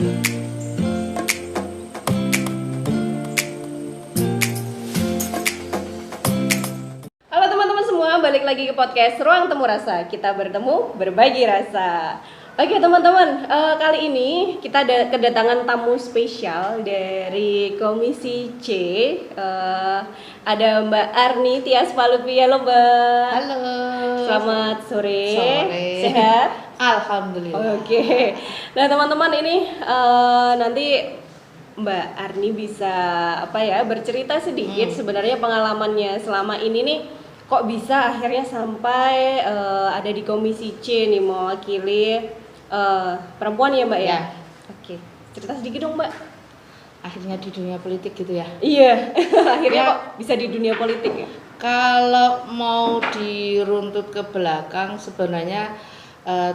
Halo teman-teman semua, balik lagi ke podcast Ruang Temu Rasa. Kita bertemu, berbagi rasa. Oke teman-teman, kali ini kita ada kedatangan tamu spesial dari Komisi C. Ada Mbak Arni Tias Palupi. Halo Mbak. Halo. Selamat sore. Sore. Sehat? Alhamdulillah. Oke. Nah teman-teman ini nanti Mbak Arni bisa bercerita sedikit sebenarnya pengalamannya selama ini nih, kok bisa akhirnya sampai ada di Komisi C nih mewakili perempuan ya Mbak ya? Ya. Oke, cerita sedikit dong Mbak. Akhirnya di dunia politik gitu ya. Iya, akhirnya Ya. kok bisa di dunia politik ya? Kalau mau diruntut ke belakang sebenarnya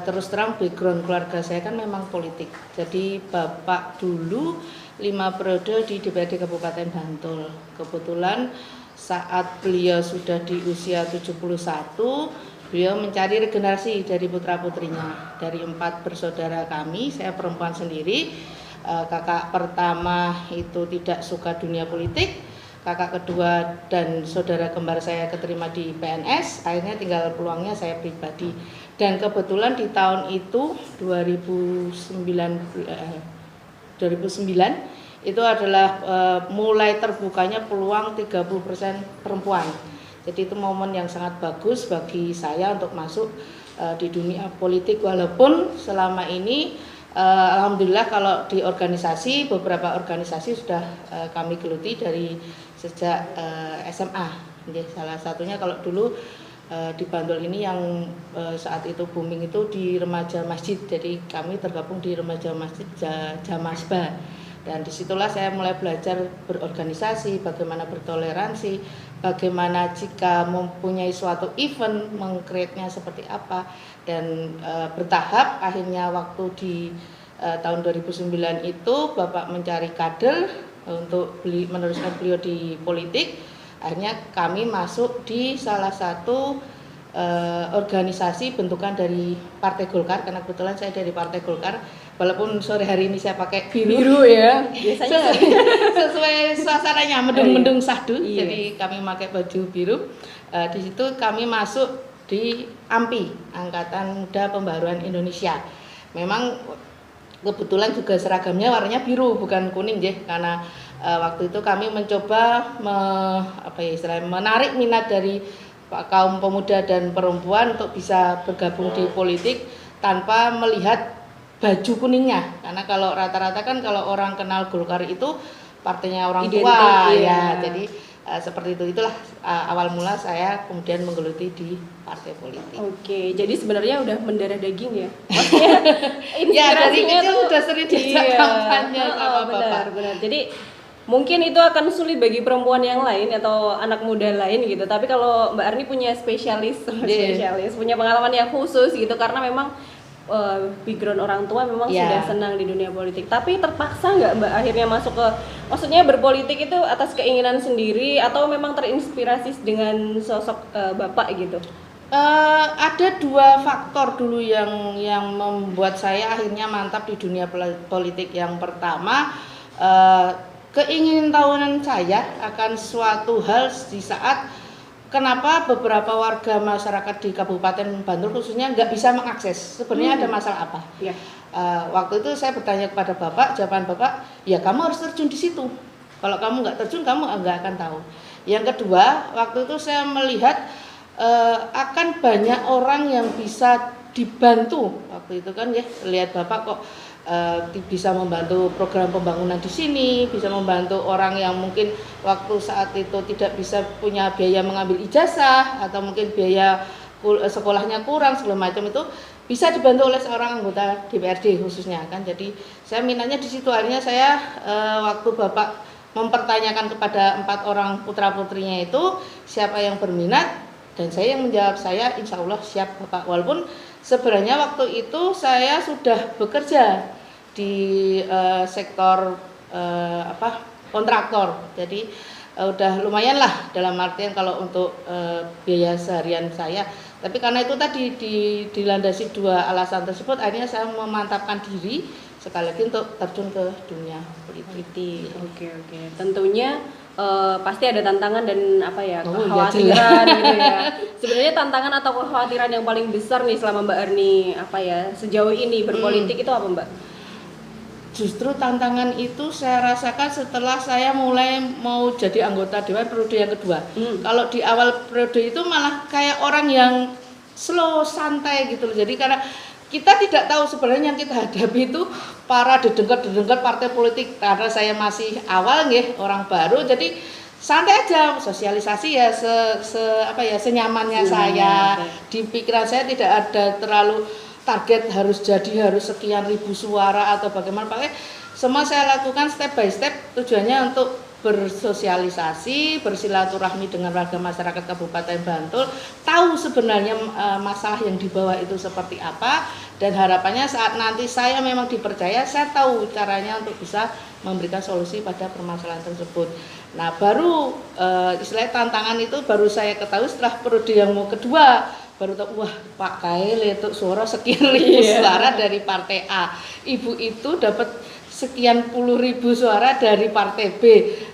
terus terang background keluarga saya kan memang politik. Jadi bapak dulu 5 periode di DPRD Kabupaten Bantul. Kebetulan saat beliau sudah di usia 71, beliau mencari regenerasi dari putra-putrinya. Dari 4 bersaudara kami, saya perempuan sendiri. Kakak pertama itu tidak suka dunia politik, kakak kedua dan saudara kembar saya keterima di PNS, akhirnya tinggal peluangnya saya pribadi. Dan kebetulan di tahun itu 2009 itu adalah mulai terbukanya peluang 30% perempuan. Jadi itu momen yang sangat bagus bagi saya untuk masuk di dunia politik, walaupun selama ini alhamdulillah kalau di organisasi, beberapa organisasi sudah kami geluti dari sejak SMA. Jadi salah satunya kalau dulu di Bantul ini yang saat itu booming itu di remaja masjid. Jadi kami tergabung di remaja masjid Jamasba. Dan disitulah saya mulai belajar berorganisasi, bagaimana bertoleransi, bagaimana jika mempunyai suatu event, meng-create-nya seperti apa. Dan bertahap akhirnya waktu di tahun 2009 itu Bapak mencari kader untuk meneruskan beliau di politik. Akhirnya kami masuk di salah satu organisasi bentukan dari Partai Golkar, karena kebetulan saya dari Partai Golkar, walaupun sore hari ini saya pakai biru ya, biasanya sesuai suasananya mendung-mendung sahdu. Iya. Jadi kami pakai baju biru. Di situ kami masuk di AMPI, Angkatan Muda Pembaruan Indonesia. Memang kebetulan juga seragamnya warnanya biru bukan kuning ya, karena waktu itu kami mencoba menarik minat dari kaum pemuda dan perempuan untuk bisa bergabung di politik tanpa melihat baju kuningnya, karena kalau rata-rata kan kalau orang kenal Golkar itu partainya orang identik, tua iya. ya. Jadi seperti itulah awal mula saya kemudian menggeluti di partai politik. Oke, jadi sebenarnya udah mendarah daging ya. Maksudnya Ya dari inspirasinya kecil tuh sudah sering diajak kampanye sama bapak. benar. Jadi mungkin itu akan sulit bagi perempuan yang lain atau anak muda lain gitu. Tapi kalau Mbak Arni punya spesialis, punya pengalaman yang khusus gitu, karena memang background orang tua memang sudah senang di dunia politik. Tapi terpaksa nggak Mbak akhirnya masuk ke, maksudnya berpolitik itu atas keinginan sendiri atau memang terinspirasi dengan sosok Bapak gitu? Ada 2 faktor dulu yang membuat saya akhirnya mantap di dunia politik. Yang pertama, keingintahuan saya akan suatu hal di saat kenapa beberapa warga masyarakat di Kabupaten Bantul khususnya nggak bisa mengakses. Sebenarnya ada masalah apa? Ya. Waktu itu saya bertanya kepada Bapak, jawaban Bapak, ya kamu harus terjun di situ. Kalau kamu nggak terjun, kamu nggak akan tahu. Yang kedua, waktu itu saya melihat akan banyak orang yang bisa dibantu. Waktu itu kan ya, lihat Bapak kok bisa membantu program pembangunan di sini, bisa membantu orang yang mungkin waktu saat itu tidak bisa punya biaya mengambil ijazah atau mungkin biaya sekolahnya kurang segala macam, itu bisa dibantu oleh seorang anggota DPRD khususnya kan. Jadi saya minatnya di situ. Akhirnya saya waktu Bapak mempertanyakan kepada 4 orang putra-putrinya itu siapa yang berminat, dan saya yang menjawab, saya insya Allah siap Bapak. Walaupun sebenarnya waktu itu saya sudah bekerja di sektor kontraktor, jadi udah lumayan lah dalam artian kalau untuk biaya seharian saya. Tapi karena itu tadi dilandasi 2 alasan tersebut, akhirnya saya memantapkan diri. sekali lagi untuk terjun ke dunia politik. Oke. Tentunya pasti ada tantangan dan Oh, kekhawatiran gitu ya. Sebenarnya tantangan atau kekhawatiran yang paling besar nih selama Mbak Erni sejauh ini berpolitik itu apa, Mbak? Justru tantangan itu saya rasakan setelah saya mulai mau jadi anggota dewan periode yang kedua. Kalau di awal periode itu malah kayak orang yang slow, santai gitu loh. Jadi karena kita tidak tahu sebenarnya yang kita hadapi itu para dedengker partai politik, karena saya masih awal nggih, orang baru, jadi santai aja sosialisasi ya senyamannya saya. Di pikiran saya tidak ada terlalu target harus sekian ribu suara atau bagaimana, pakai semua saya lakukan step by step, tujuannya untuk bersosialisasi, bersilaturahmi dengan warga masyarakat Kabupaten Bantul, tahu sebenarnya masalah yang dibawa itu seperti apa, dan harapannya saat nanti saya memang dipercaya, saya tahu caranya untuk bisa memberikan solusi pada permasalahan tersebut. Nah, baru istilahnya tantangan itu baru saya ketahui setelah periode yang kedua, baru tahu, wah Pak Kail itu suara sekian ribu suara dari partai A, Ibu itu dapat sekian puluh ribu suara dari partai B,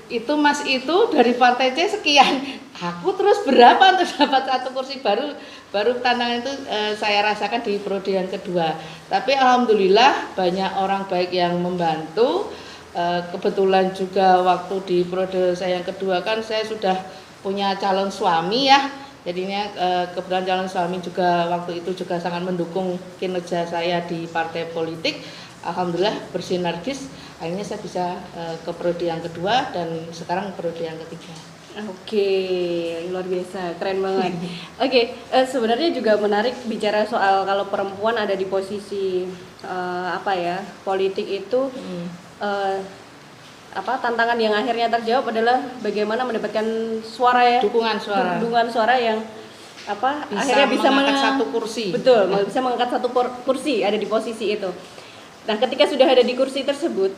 itu Mas itu dari partai C sekian, aku terus berapa untuk dapat satu kursi. Baru tantangan itu saya rasakan di periode yang kedua. Tapi alhamdulillah banyak orang baik yang membantu. Kebetulan juga waktu di periode saya yang kedua kan saya sudah punya calon suami ya, jadinya kebetulan calon suami juga waktu itu juga sangat mendukung kinerja saya di partai politik. Alhamdulillah bersinergis, akhirnya saya bisa ke periode yang kedua dan sekarang periode yang ketiga. Oke, luar biasa, keren banget. Oke, sebenarnya juga menarik bicara soal kalau perempuan ada di posisi politik itu, tantangan yang akhirnya terjawab adalah bagaimana mendapatkan suara dukungan suara yang akhirnya bisa mengangkat satu kursi. Betul, bisa mengangkat satu kursi ada di posisi itu. Nah, ketika sudah ada di kursi tersebut,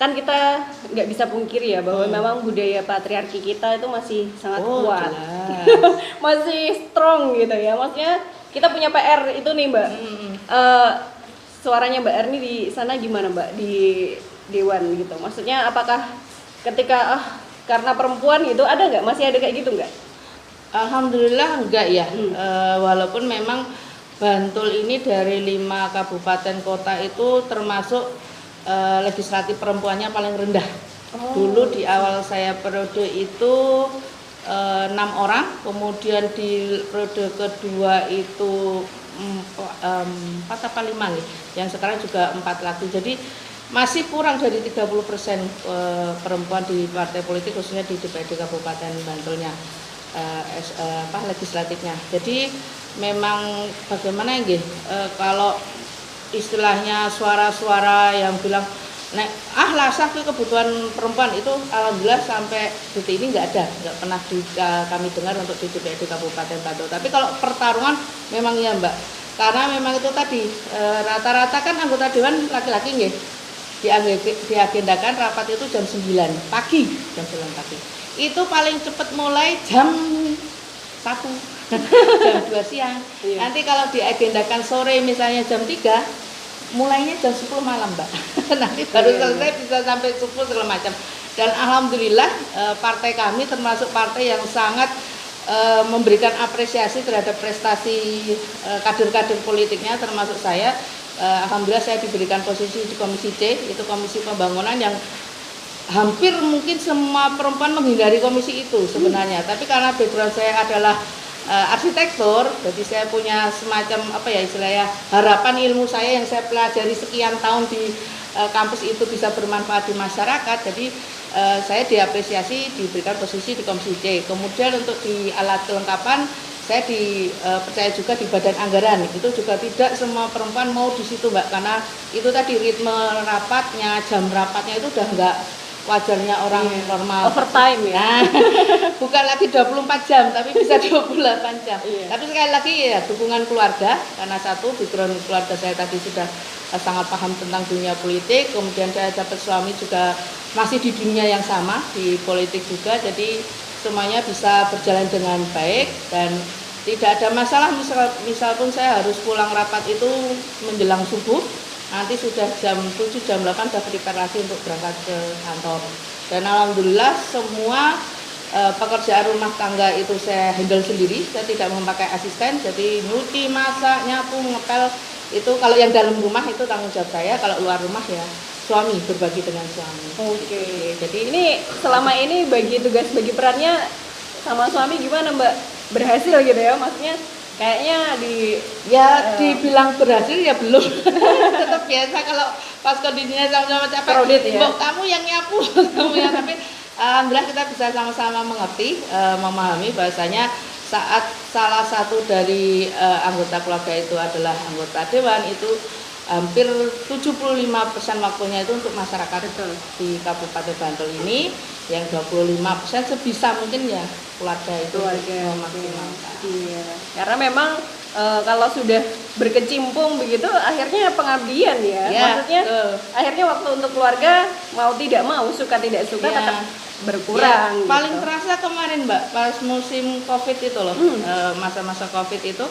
kan kita nggak bisa pungkiri ya bahwa memang budaya patriarki kita itu masih sangat kuat, masih strong gitu ya. Maksudnya kita punya PR itu nih, Mbak. Suaranya Mbak Erni di sana gimana, Mbak, di dewan gitu? Maksudnya apakah ketika karena perempuan gitu masih ada kayak gitu nggak? Alhamdulillah enggak ya. Walaupun memang Bantul ini dari 5 kabupaten kota itu termasuk legislatif perempuannya paling rendah. Dulu di awal saya periode itu 6 orang, kemudian di periode kedua itu 4 apa 5 nih, yang sekarang juga 4 lagi. Jadi masih kurang dari 30% perempuan di partai politik, khususnya di DPRD Kabupaten Bantulnya, legislatifnya. Jadi memang bagaimana ya, kalau istilahnya suara-suara yang bilang lasah ke kebutuhan perempuan itu alhamdulillah sampai detik ini nggak pernah kami dengar untuk di DPRD Kabupaten Bantul. Tapi kalau pertarungan memang ya Mbak, karena memang itu tadi rata-rata kan anggota dewan laki-laki nggih, diagendakan rapat itu jam 9 pagi, itu paling cepat mulai jam 1 jam 2 siang. Nanti kalau diagendakan sore misalnya jam 3, mulainya jam 10 malam Mbak. Nanti baru selesai bisa sampai subuh segala macam. Dan alhamdulillah partai kami termasuk partai yang sangat memberikan apresiasi terhadap prestasi kader-kader politiknya, termasuk saya. Alhamdulillah saya diberikan posisi di Komisi C, itu Komisi Pembangunan, yang hampir mungkin semua perempuan menghindari komisi itu sebenarnya. Tapi karena background saya adalah arsitektur, jadi saya punya semacam istilahnya harapan ilmu saya yang saya pelajari sekian tahun di kampus itu bisa bermanfaat di masyarakat. Jadi saya diapresiasi diberikan posisi di Komisi C. Kemudian untuk di alat kelengkapan saya dipercaya juga di Badan Anggaran. Itu juga tidak semua perempuan mau di situ Mbak, karena itu tadi ritme rapatnya, jam rapatnya itu udah enggak wajarnya orang normal. Overtime ya. Bukan lagi 24 jam tapi bisa 28 jam. Tapi sekali lagi ya dukungan keluarga, karena satu background keluarga saya tadi sudah sangat paham tentang dunia politik, kemudian saya dapat suami juga masih di dunia yang sama, di politik juga, jadi semuanya bisa berjalan dengan baik dan tidak ada masalah. Misal pun saya harus pulang rapat itu menjelang subuh, nanti sudah jam 7 jam 8 sudah prepare lagi untuk berangkat ke kantor. Dan alhamdulillah semua pekerjaan rumah tangga itu saya handle sendiri, saya tidak memakai asisten. Jadi nyuci, masak, nyapu, ngepel itu kalau yang dalam rumah itu tanggung jawab saya, kalau luar rumah ya suami, berbagi dengan suami. Oke. Jadi ini selama ini bagi tugas bagi perannya sama suami gimana Mbak? Berhasil gitu ya? Maksudnya kayaknya dibilang berhasil ya belum. Tetap biasa kalau pas kondisinya sama-sama capek. Crowded ya? Mbok, kamu yang nyapu, kamu yang, tapi alhamdulillah kita bisa sama-sama mengerti, memahami bahwasanya saat salah satu dari anggota keluarga itu adalah anggota dewan, itu hampir 75% waktunya itu untuk masyarakat. Betul. Di Kabupaten Bantul ini, yang 25% sebisa mungkin ya keluarga itu memaksimalkan. Iya. Karena memang kalau sudah berkecimpung begitu akhirnya pengabdian ya. Maksudnya akhirnya waktu untuk keluarga mau tidak mau, suka tidak suka tetap berkurang. Paling terasa kemarin Mbak, pas musim Covid itu loh, masa-masa Covid itu,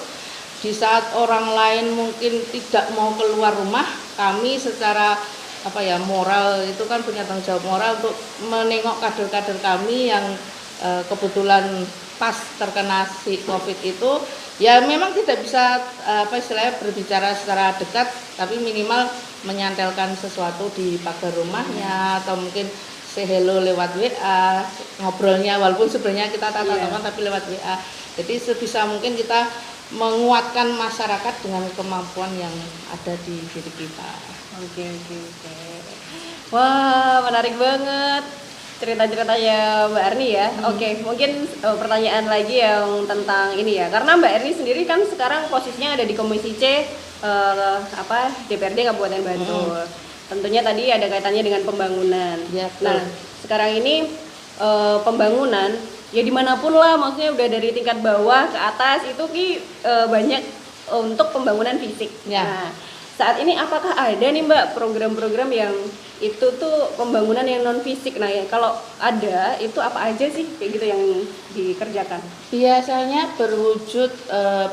di saat orang lain mungkin tidak mau keluar rumah, kami secara moral itu kan punya tanggung jawab moral untuk menengok kader-kader kami yang kebetulan pas terkena si Covid itu, ya memang tidak bisa berbicara secara dekat, tapi minimal menyantelkan sesuatu di pagar rumahnya atau mungkin say hello lewat WA, ngobrolnya walaupun sebenarnya kita tatap-tatapan tapi lewat WA. Jadi sebisa mungkin kita menguatkan masyarakat dengan kemampuan yang ada di diri kita. Oke. Wah, menarik banget cerita-ceritanya Mbak Erni ya. Oke, mungkin pertanyaan lagi yang tentang ini ya. Karena Mbak Erni sendiri kan sekarang posisinya ada di Komisi C DPRD Kabupaten Bantul. Tentunya tadi ada kaitannya dengan pembangunan. Ya, nah, sekarang ini pembangunan ya dimanapun lah, maksudnya udah dari tingkat bawah ke atas itu banyak untuk pembangunan fisik. Ya. Nah, saat ini apakah ada nih Mbak program-program yang itu tuh pembangunan yang non fisik? Nah, ya, kalau ada itu apa aja sih kayak gitu yang dikerjakan? Biasanya berwujud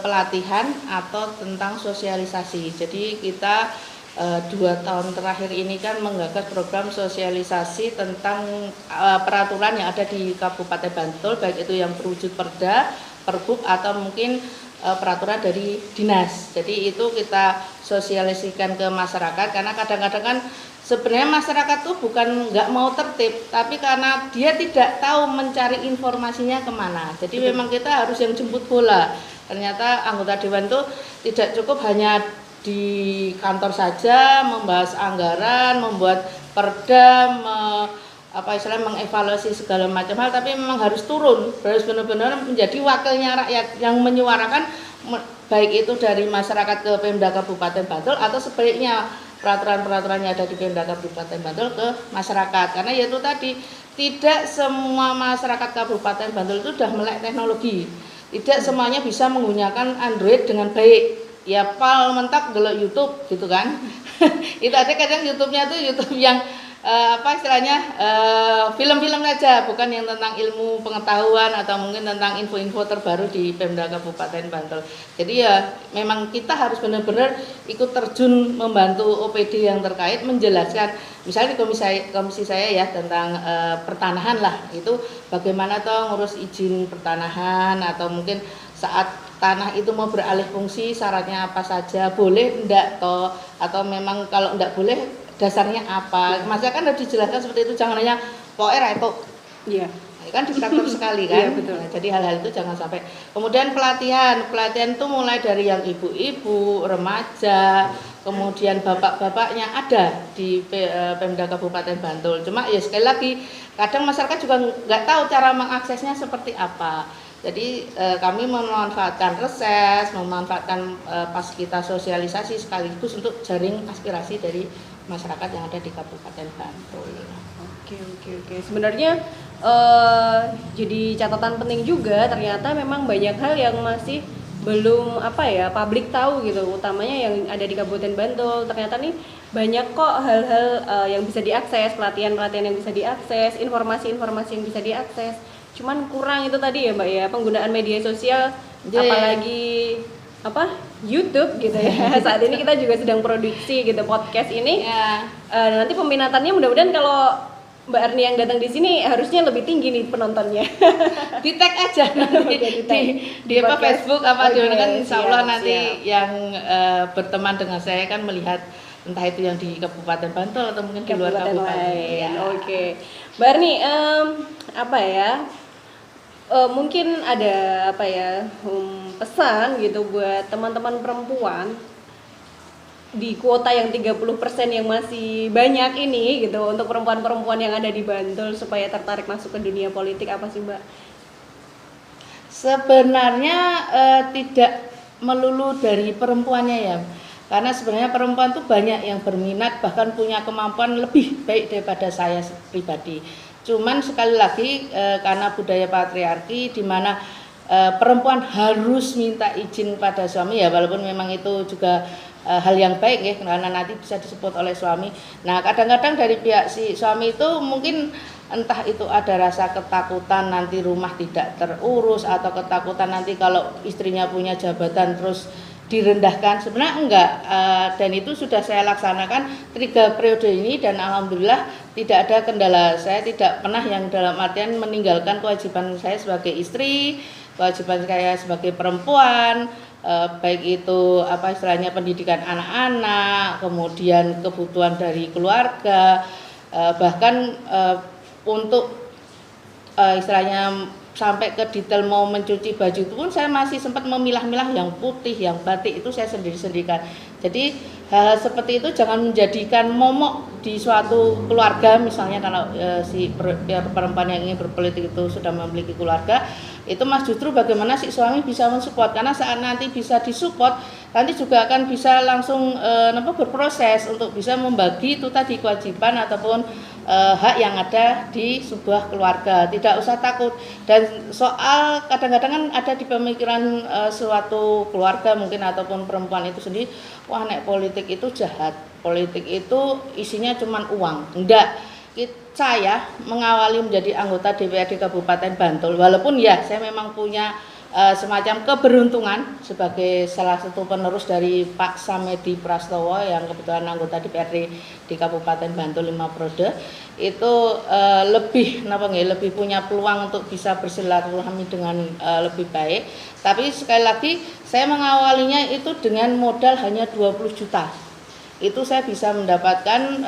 pelatihan atau tentang sosialisasi. Jadi kita 2 tahun terakhir ini kan menggagas program sosialisasi tentang peraturan yang ada di Kabupaten Bantul, baik itu yang berwujud perda, perbuk atau mungkin peraturan dari dinas. Jadi itu kita sosialisasikan ke masyarakat, karena kadang-kadang kan sebenarnya masyarakat tuh bukan nggak mau tertib, tapi karena dia tidak tahu mencari informasinya kemana. Jadi memang kita harus yang jemput bola. Ternyata anggota dewan tuh tidak cukup hanya di kantor saja membahas anggaran, membuat perda, mengevaluasi segala macam hal, tapi memang harus turun, harus benar-benar menjadi wakilnya rakyat yang menyuarakan, baik itu dari masyarakat ke Pemda Kabupaten Bantul atau sebaliknya peraturan-peraturan yang ada di Pemda Kabupaten Bantul ke masyarakat. Karena yaitu tadi, tidak semua masyarakat Kabupaten Bantul itu sudah melek teknologi, tidak semuanya bisa menggunakan Android dengan baik. Ya pal mentak delok YouTube gitu kan. Itu ada kadang YouTube-nya tuh YouTube yang film-film aja, bukan yang tentang ilmu pengetahuan atau mungkin tentang info-info terbaru di Pemda Kabupaten Bantul. Jadi ya memang kita harus benar-benar ikut terjun membantu OPD yang terkait menjelaskan, misalnya di komisi saya ya tentang pertanahan lah, itu bagaimana toh ngurus izin pertanahan, atau mungkin saat tanah itu mau beralih fungsi syaratnya apa saja, boleh enggak toh, atau memang kalau enggak boleh dasarnya apa. Maksudnya kan harus dijelaskan seperti itu, jangan hanya pokoknya itu. Iya. Kan diktator sekali kan. Iya, betul. Nah, jadi hal-hal itu jangan sampai. Kemudian pelatihan itu mulai dari yang ibu-ibu, remaja, kemudian bapak-bapaknya ada di Pemda Kabupaten Bantul. Cuma ya sekali lagi kadang masyarakat juga nggak tahu cara mengaksesnya seperti apa. Jadi kami memanfaatkan reses, memanfaatkan pas kita sosialisasi sekaligus untuk jaring aspirasi dari masyarakat yang ada di Kabupaten Bantul. Oke. Sebenarnya jadi catatan penting juga, ternyata memang banyak hal yang masih belum publik tahu gitu, utamanya yang ada di Kabupaten Bantul. Ternyata nih banyak kok hal-hal yang bisa diakses, pelatihan-pelatihan yang bisa diakses, informasi-informasi yang bisa diakses. Cuman kurang itu tadi ya Mbak ya, penggunaan media sosial, apalagi YouTube gitu ya. Saat ini kita juga sedang produksi gitu podcast ini. Ya. Nanti peminatannya mudah-mudahan kalau Mbak Arni yang datang di sini harusnya lebih tinggi nih penontonnya. Di tag aja nanti di apa Facebook apa di mana kan insya Allah nanti yang berteman dengan saya kan melihat entah itu yang di Kabupaten Bantul atau mungkin di luar kabupaten lain. Ya. Oke. Mbak Arni, apa ya? Mungkin ada apa ya pesan gitu buat teman-teman perempuan di kuota yang 30% yang masih banyak ini gitu untuk perempuan-perempuan yang ada di Bantul supaya tertarik masuk ke dunia politik, apa sih Mbak? Sebenarnya tidak melulu dari perempuannya ya, karena sebenarnya perempuan tuh banyak yang berminat bahkan punya kemampuan lebih baik daripada saya pribadi. Cuman sekali lagi karena budaya patriarki di mana perempuan harus minta izin pada suami ya, walaupun memang itu juga hal yang baik ya karena nanti bisa disebut oleh suami. Nah kadang-kadang dari pihak si suami itu mungkin entah itu ada rasa ketakutan nanti rumah tidak terurus atau ketakutan nanti kalau istrinya punya jabatan terus direndahkan. Sebenarnya enggak, dan itu sudah saya laksanakan 3 periode ini dan alhamdulillah tidak ada kendala. Saya tidak pernah yang dalam artian meninggalkan kewajiban saya sebagai istri, kewajiban saya sebagai perempuan, baik itu apa istilahnya pendidikan anak-anak, kemudian kebutuhan dari keluarga, bahkan untuk istilahnya sampai ke detail mau mencuci baju itu pun saya masih sempat memilah-milah yang putih, yang batik itu saya sendiri-sendirikan. Jadi hal seperti itu jangan menjadikan momok di suatu keluarga, misalnya kalau si perempuan yang ingin berpolitik itu sudah memiliki keluarga, itu mas justru bagaimana si suami bisa mensupport, karena saat nanti bisa disupport nanti juga akan bisa langsung berproses untuk bisa membagi itu tadi kewajiban ataupun hak yang ada di sebuah keluarga. Tidak usah takut. Dan soal kadang-kadang kan ada di pemikiran suatu keluarga mungkin ataupun perempuan itu sendiri, wah nek politik itu jahat, politik itu isinya cuma uang. Enggak. Saya mengawali menjadi anggota DPRD Kabupaten Bantul, walaupun ya saya memang punya semacam keberuntungan sebagai salah satu penerus dari Pak Samedi Prastowo yang kebetulan anggota DPRD di Kabupaten Bantul 5 periode, itu lebih punya peluang untuk bisa bersilaturahmi dengan lebih baik. Tapi sekali lagi saya mengawalinya itu dengan modal hanya 20 juta. Itu saya bisa mendapatkan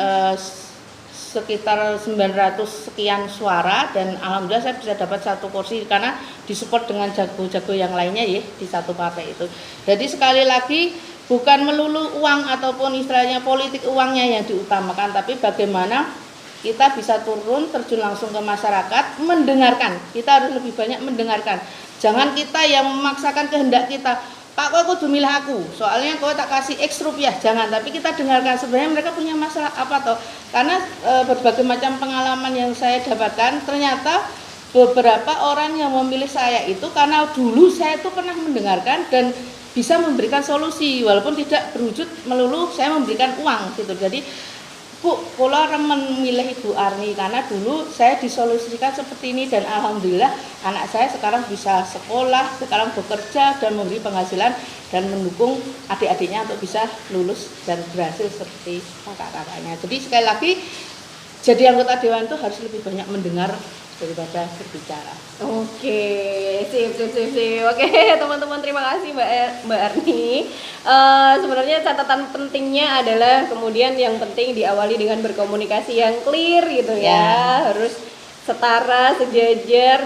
sekitar 900 sekian suara dan alhamdulillah saya bisa dapat 1 kursi karena disupport dengan jago-jago yang lainnya ya di satu partai itu. Jadi sekali lagi bukan melulu uang ataupun istilahnya politik uangnya yang diutamakan, tapi bagaimana kita bisa turun terjun langsung ke masyarakat, mendengarkan. Kita harus lebih banyak mendengarkan. Jangan kita yang memaksakan kehendak kita. Pak, kau kudu milih aku, soalnya kau tak kasih X rupiah, jangan. Tapi kita dengarkan sebenarnya mereka punya masalah apa toh. Karena berbagai macam pengalaman yang saya dapatkan, ternyata beberapa orang yang memilih saya itu karena dulu saya itu pernah mendengarkan dan bisa memberikan solusi, walaupun tidak berwujud melulu saya memberikan uang gitu. Jadi Bu, kalau memilih Ibu Arni karena dulu saya disolusikan seperti ini dan alhamdulillah anak saya sekarang bisa sekolah, sekarang bekerja dan memberi penghasilan dan mendukung adik-adiknya untuk bisa lulus dan berhasil seperti kakak-kakaknya. Jadi sekali lagi jadi anggota dewan itu harus lebih banyak mendengar daripada berbicara. Oke, sip. Oke, teman-teman, terima kasih Mbak Arni. Sebenarnya catatan pentingnya adalah kemudian yang penting diawali dengan berkomunikasi yang clear gitu ya. Harus setara, sejajar,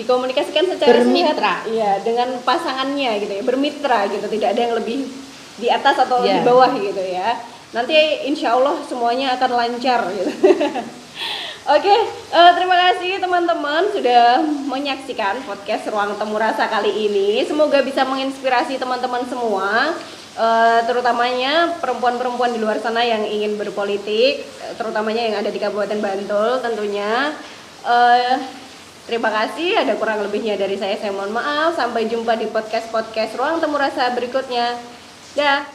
dikomunikasikan secara bermitra. Iya, dengan pasangannya gitu ya, bermitra gitu, tidak ada yang lebih di atas atau di bawah gitu ya. Nanti insya Allah semuanya akan lancar gitu. Oke, terima kasih teman-teman sudah menyaksikan podcast Ruang Temu Rasa kali ini. Semoga bisa menginspirasi teman-teman semua, terutamanya perempuan-perempuan di luar sana yang ingin berpolitik, terutamanya yang ada di Kabupaten Bantul tentunya. Terima kasih, ada kurang lebihnya dari saya mohon maaf. Sampai jumpa di podcast Ruang Temu Rasa berikutnya. Dah.